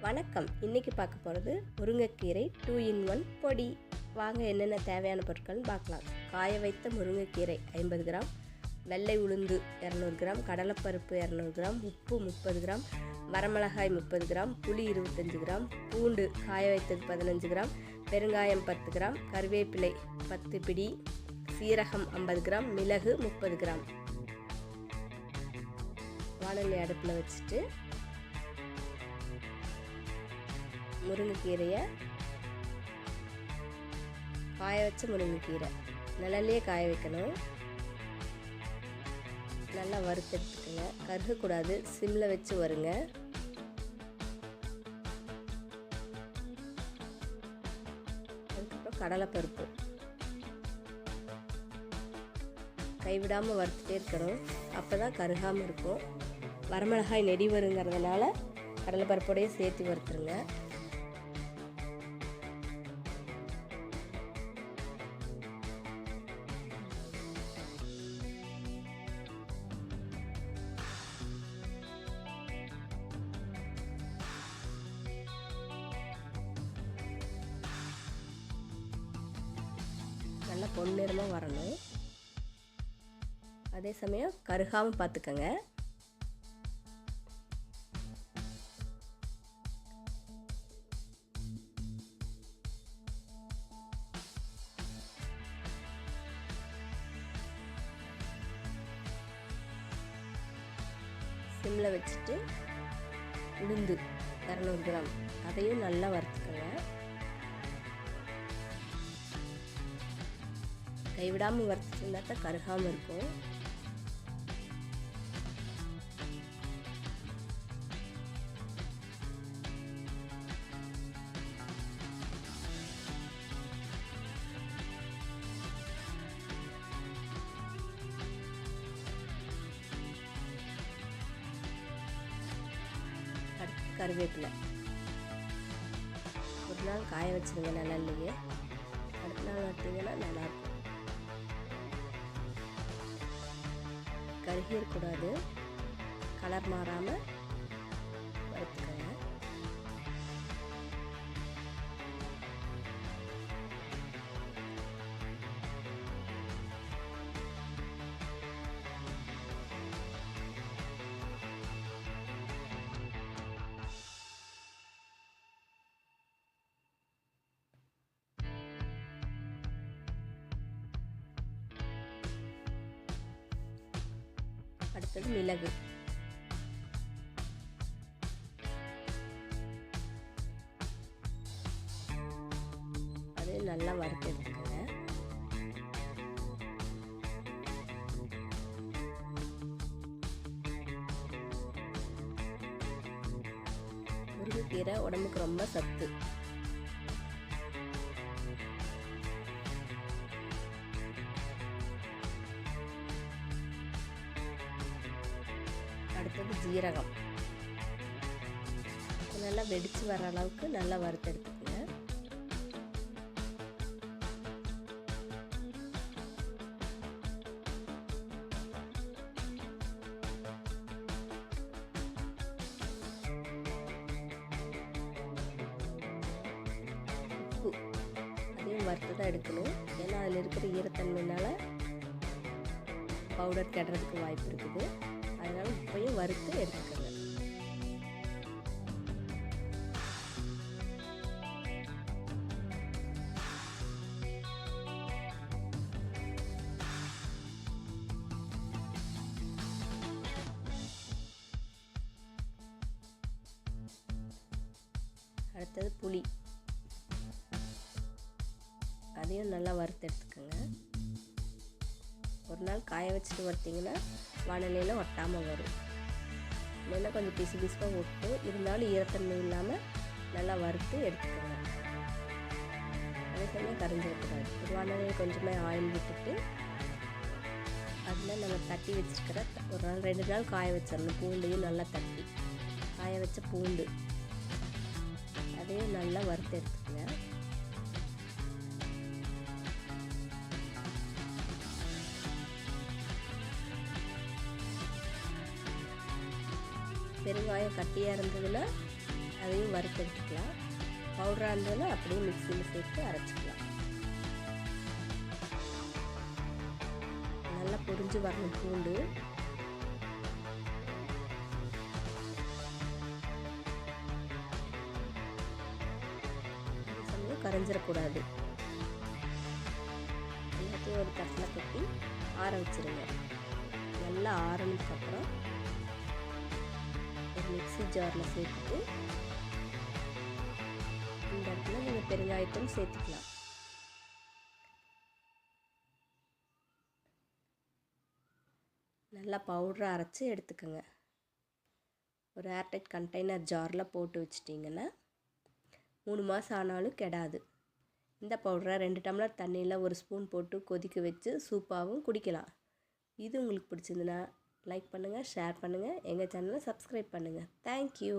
வணக்கம். இன்றைக்கி பார்க்க போகிறது முருங்கைக்கீரை 2 in 1 பொடி. வாங்க என்னென்ன தேவையான பொருட்கள்னு பார்க்கலாம். காய வைத்த முருங்கைக்கீரை 50 கிராம், வெள்ளை உளுந்து 200 கிராம், கடலைப்பருப்பு 200 கிராம், உப்பு 30 கிராம், வரமிளகாய் 30 கிராம், புளி 25 கிராம், பூண்டு காய வைத்தது 15 கிராம், பெருங்காயம் 10 கிராம், கருவேப்பிலை 10 பிடி, சீரகம் 50 கிராம், மிளகு 30 கிராம். வாணலி அடுப்பில் வச்சுட்டு முருங்கைக்கீரையை காய வச்ச முருங்கைக்கீரை நிழல்லையே காய வைக்கணும். நல்லா வறுத்தெடுத்துக்கோங்க, கருகக்கூடாது, சிம்மில் வச்சு வருங்க. அதுக்கப்புறம் கடலைப்பருப்பு கைவிடாமல் வறுத்துட்டே இருக்கணும், அப்போ தான் கருகாமல் இருக்கும். வரமிளகாய் நெடி வருங்கிறதுனால கடலைப்பருப்போடையே சேர்த்து வறுத்துருங்க. நல்லா பொன்னிறமாக வரணும், அதே சமயம் கருகாமல் பார்த்துக்கங்க. சிம்மில் வச்சுட்டு உளுந்து 200 கிராம் அதையும் நல்லா வறுத்துக்கோங்க. கைவிடாமல் வறுத்துட்டுனா தான் கருகாமல் இருக்கும். கருவேப்பிலை ஒரு நாள் காய வச்சுருங்க நிழல்லையே, அடுத்த நாள் வச்சிங்கன்னா நல்லாயிருக்கும். கருகி இருக்கக்கூடாது, கலர் மாறாமல் வறுத்துக்கோங்க. அடுத்தது மிளகு, அது நல்லா வறுத்து எடுத்துக்கோங்க. முருங்கைக்கீரை உடம்புக்கு ரொம்ப சத்து. அடுத்தது ஜீரகம், நல்லா வெடித்து வர அளவுக்கு நல்லா வறுத்து எடுத்துக்கோங்க. உப்பு அதையும் வறுத்து தான் எடுக்கணும், ஏன்னா அதில் இருக்கிற ஈரத்தன்மையினால பவுடர் கெடுறதுக்கு வாய்ப்பு இருக்குது. அதனால் உப்பையும் வறுத்து எடுத்துக்கோங்க. அடுத்தது புளி, அதையும் நல்லா வறுத்து எடுத்துக்கோங்க. ஒரு நாள் காய வச்சுட்டு வறுத்திங்கன்னா வாணலியில் ஒட்டாமல் வரும். இல்லைன்னா கொஞ்சம் பிசு பிசுப்பாக ஒட்டும், இருந்தாலும் ஈரத்தன்மை இல்லாமல் நல்லா வறுத்து எடுத்துக்கோங்க. அதே சமயம் கரைஞ்சிடக்கூடாது. ஒரு வாணலியில் கொஞ்சமாக ஆயில் விட்டுட்டு அதில் நம்ம தட்டி வச்சுருக்கிற ஒரு நாள் 2 நாள் காய வச்சிடணும். பூண்டையும் நல்லா தட்டி காய வச்ச பூண்டு அதையும் நல்லா வறுத்து எடுத்துக்கோங்க. பெருங்காயம் கட்டியாக இருந்ததுன்னா அதையும் அதையும் வறுத்தெடுத்துக்கலாம். பவுடராக இருந்ததுன்னா அப்படியே மிக்சியில் சேர்த்து அரைச்சிக்கலாம். நல்லா பொரிஞ்சு வரணும் பூண்டு. சமயம் கரைஞ்சிடக்கூடாது. எல்லாத்தையும் ஒரு தட்டில் கொட்டி ஆற வச்சுருங்க. நல்லா ஆறினதுக்கப்புறம் ஒரு மிக்ஸி ஜாரில் சேர்த்துட்டு இந்த இடத்துல நீங்கள் பெருங்காயத்தூள் சேர்த்துக்கலாம். நல்லா பவுடரை அரைச்சி எடுத்துக்கோங்க. ஒரு ஏர்டைட் கண்டெய்னர் ஜாரில் போட்டு வச்சிட்டிங்கன்னா 3 மாதம் ஆனாலும் கெடாது. இந்த பவுடரை 2 டம்ளர் தண்ணியில் 1 ஸ்பூன் போட்டு கொதிக்க வச்சு சூப்பாகவும் குடிக்கலாம். இது உங்களுக்கு பிடிச்சிருந்துன்னா லைக் பண்ணுங்கள், ஷேர் பண்ணுங்கள், எங்கள் சேனலை சப்ஸ்கிரைப் பண்ணுங்கள். தேங்க்யூ.